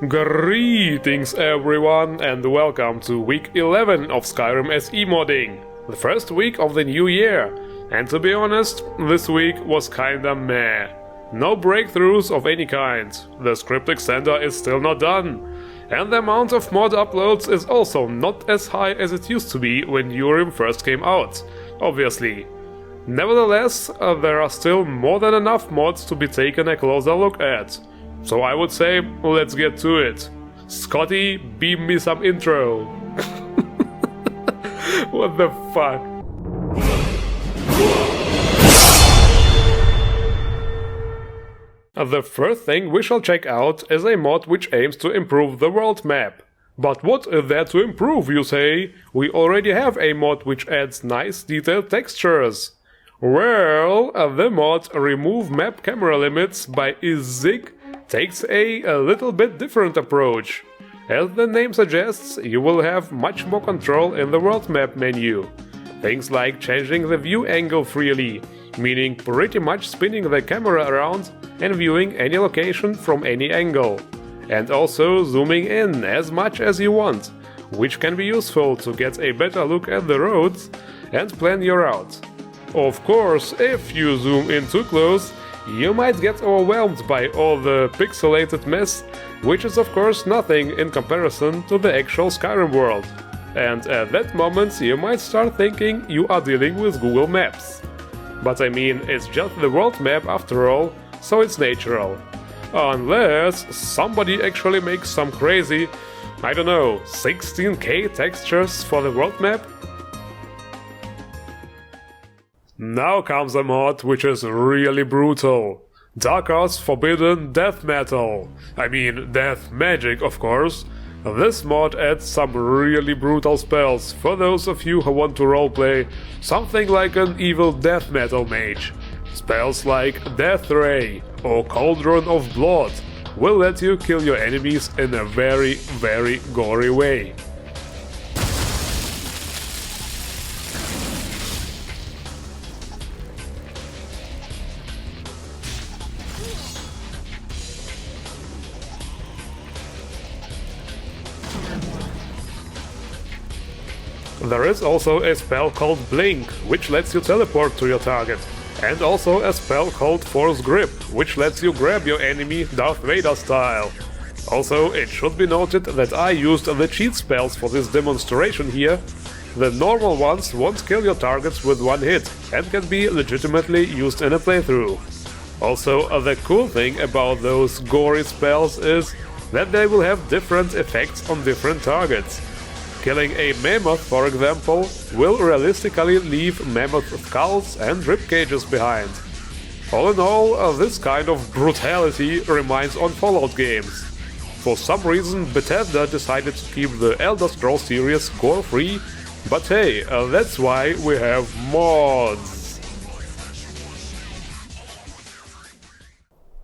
Greetings everyone and welcome to week 11 of Skyrim SE modding, the first week of the new year. And to be honest, this week was kinda meh. No breakthroughs of any kind, the script extender is still not done, and the amount of mod uploads is also not as high as it used to be when Odium first came out, obviously. Nevertheless, there are still more than enough mods to be taken a closer look at. So I would say, let's get to it. Scotty, beam me some intro. What the fuck? The first thing we shall check out is a mod which aims to improve the world map. But what is there to improve, you say? We already have a mod which adds nice detailed textures. Well, the mod Remove Map Camera Limits by Izig takes a little bit different approach. As the name suggests, you will have much more control in the world map menu. Things like changing the view angle freely, meaning pretty much spinning the camera around and viewing any location from any angle. And also zooming in as much as you want, which can be useful to get a better look at the roads and plan your route. Of course, if you zoom in too close, you might get overwhelmed by all the pixelated mess, which is of course nothing in comparison to the actual Skyrim world. And at that moment you might start thinking you are dealing with Google Maps. But I mean, it's just the world map after all, so it's natural. Unless somebody actually makes some crazy, I don't know, 16K textures for the world map? Now comes a mod which is really brutal. Dukkhas Forbidden Death Metal. I mean, death magic, of course. This mod adds some really brutal spells for those of you who want to roleplay something like an evil death metal mage. Spells like Death Ray or Cauldron of Blood will let you kill your enemies in a very, very gory way. There is also a spell called Blink, which lets you teleport to your target, and also a spell called Force Grip, which lets you grab your enemy Darth Vader style. Also, it should be noted that I used the cheat spells for this demonstration here. The normal ones won't kill your targets with one hit, and can be legitimately used in a playthrough. Also, the cool thing about those gory spells is that they will have different effects on different targets. Killing a mammoth, for example, will realistically leave mammoth skulls and rib cages behind. All in all, this kind of brutality reminds on Fallout games. For some reason, Bethesda decided to keep the Elder Scrolls series gore-free, but hey, that's why we have mods.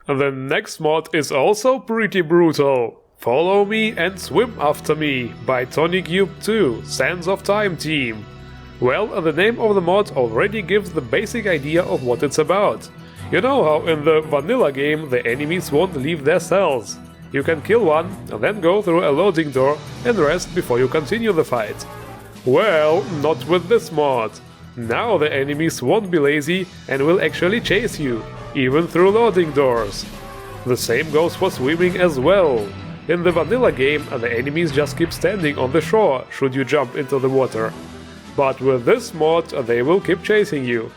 The next mod is also pretty brutal. Follow Me and Swim After Me by TONYCEEDZ 2, Sands of Time team. Well, the name of the mod already gives the basic idea of what it's about. You know how in the vanilla game the enemies won't leave their cells. You can kill one, and then go through a loading door and rest before you continue the fight. Well, not with this mod. Now the enemies won't be lazy and will actually chase you, even through loading doors. The same goes for swimming as well. In the vanilla game, the enemies just keep standing on the shore should you jump into the water. But with this mod, they will keep chasing you.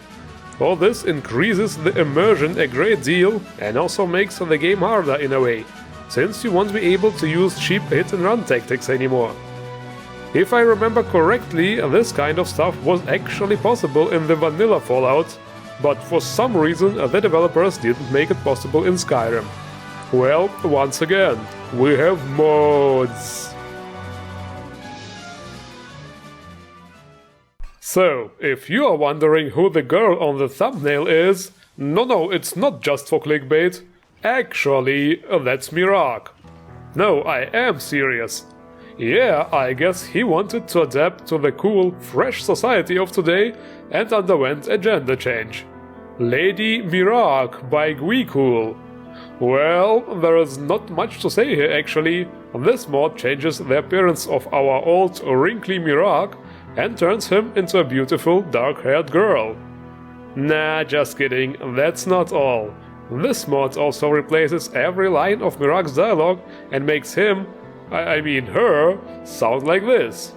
All this increases the immersion a great deal and also makes the game harder in a way, since you won't be able to use cheap hit-and-run tactics anymore. If I remember correctly, this kind of stuff was actually possible in the vanilla Fallout, but for some reason the developers didn't make it possible in Skyrim. Well, once again, we have mods. So, if you are wondering who the girl on the thumbnail is, no, it's not just for clickbait. Actually, that's Miraak. No, I am serious. Yeah, I guess he wanted to adapt to the cool, fresh society of today and underwent a gender change. Lady Miraak by Gweecool. Well, there is not much to say here actually. This mod changes the appearance of our old wrinkly Miraak and turns him into a beautiful dark-haired girl. Nah, just kidding, that's not all. This mod also replaces every line of Miraak's dialogue and makes him, I mean her, sound like this.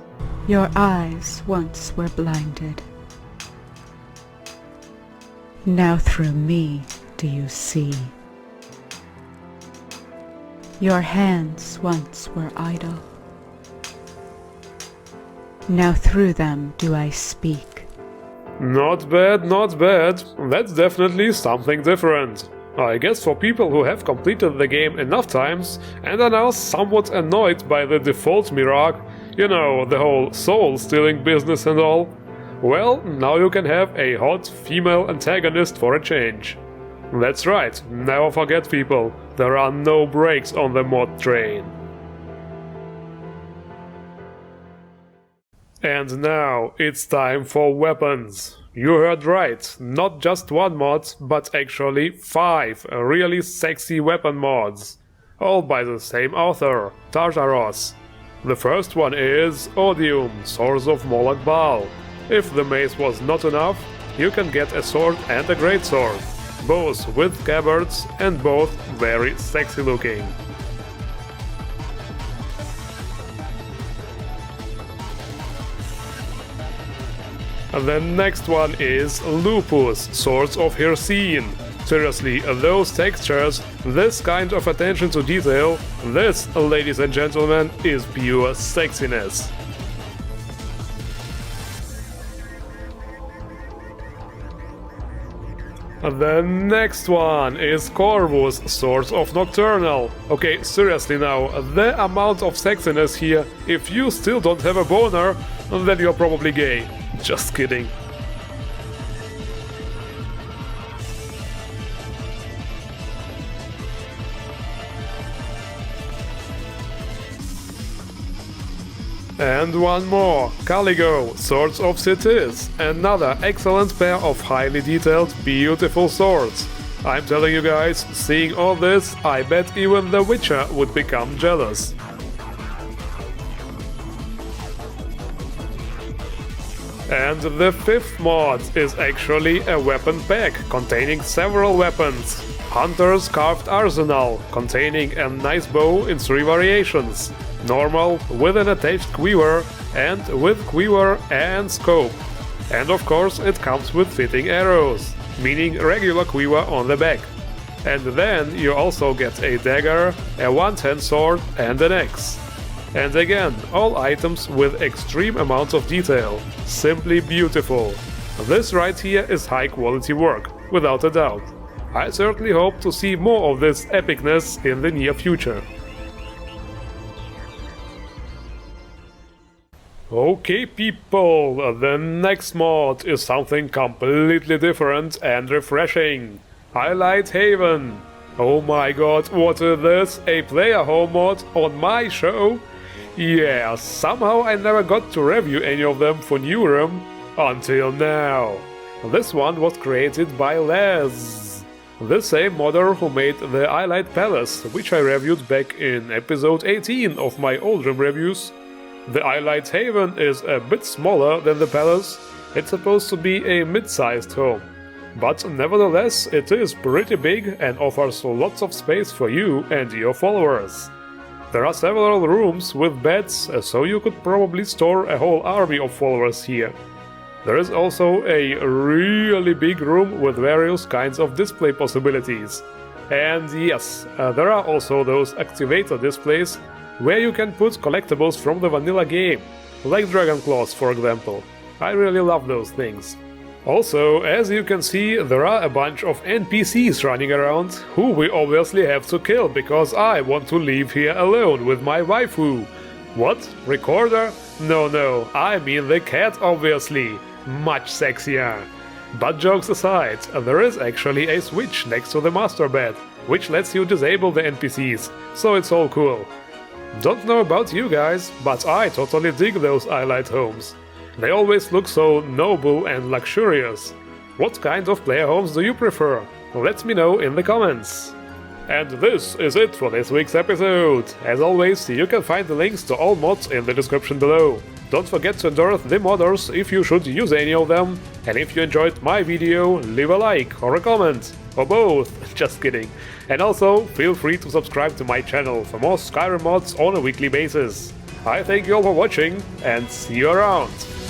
Your eyes once were blinded. Now through me do you see. Your hands once were idle. Now through them do I speak. Not bad, not bad. That's definitely something different. I guess for people who have completed the game enough times and are now somewhat annoyed by the default Miraak, you know, the whole soul-stealing business and all, well, now you can have a hot female antagonist for a change. That's right, never forget people, there are no brakes on the mod train. And now it's time for weapons. You heard right, not just one mod, but actually 5 really sexy weapon mods. All by the same author, TARTAROSS. The first one is Odium, Source of Molag Bal. If the mace was not enough, you can get a sword and a greatsword, both with scabbards and both very sexy looking. The next one is Lupus, Swords of Hircine. Seriously, those textures, this kind of attention to detail, this, ladies and gentlemen, is pure sexiness. The next one is Corvus, Swords of Nocturnal. Okay, seriously now, the amount of sexiness here, if you still don't have a boner, then you're probably gay. Just kidding. And one more, Caligo, Swords of Sithis, another excellent pair of highly detailed, beautiful swords. I'm telling you guys, seeing all this, I bet even The Witcher would become jealous. And the 5th mod is actually a weapon pack containing several weapons. Hunter's Carved Arsenal, containing a nice bow in 3 variations. Normal, with an attached quiver, and with quiver and scope. And of course it comes with fitting arrows, meaning regular quiver on the back. And then you also get a dagger, a one-hand sword and an axe. And again, all items with extreme amounts of detail. Simply beautiful. This right here is high quality work, without a doubt. I certainly hope to see more of this epicness in the near future. Okay people, the next mod is something completely different and refreshing. Ayleid Haven. Oh my god, what is this? A player home mod on my show? Yeah, somehow I never got to review any of them for New Room, until now. This one was created by Les, the same modder who made the Ayleid Palace, which I reviewed back in episode 18 of my Old Room reviews. The Ayleid Haven is a bit smaller than the palace, it's supposed to be a mid-sized home. But nevertheless, it is pretty big and offers lots of space for you and your followers. There are several rooms with beds, so you could probably store a whole army of followers here. There is also a really big room with various kinds of display possibilities. And yes, there are also those activator displays where you can put collectibles from the vanilla game, like Dragon Claws for example. I really love those things. Also, as you can see, there are a bunch of NPCs running around, who we obviously have to kill, because I want to leave here alone with my waifu. What? Recorder? No, I mean the cat obviously. Much sexier. But jokes aside, there is actually a switch next to the master bed, which lets you disable the NPCs, so it's all cool. Don't know about you guys, but I totally dig those Ayleid homes. They always look so noble and luxurious. What kind of player homes do you prefer? Let me know in the comments. And this is it for this week's episode. As always, you can find the links to all mods in the description below. Don't forget to endorse the modders if you should use any of them. And if you enjoyed my video, leave a like or a comment. Or both, just kidding. And also, feel free to subscribe to my channel for more Skyrim mods on a weekly basis. I thank you all for watching, and see you around!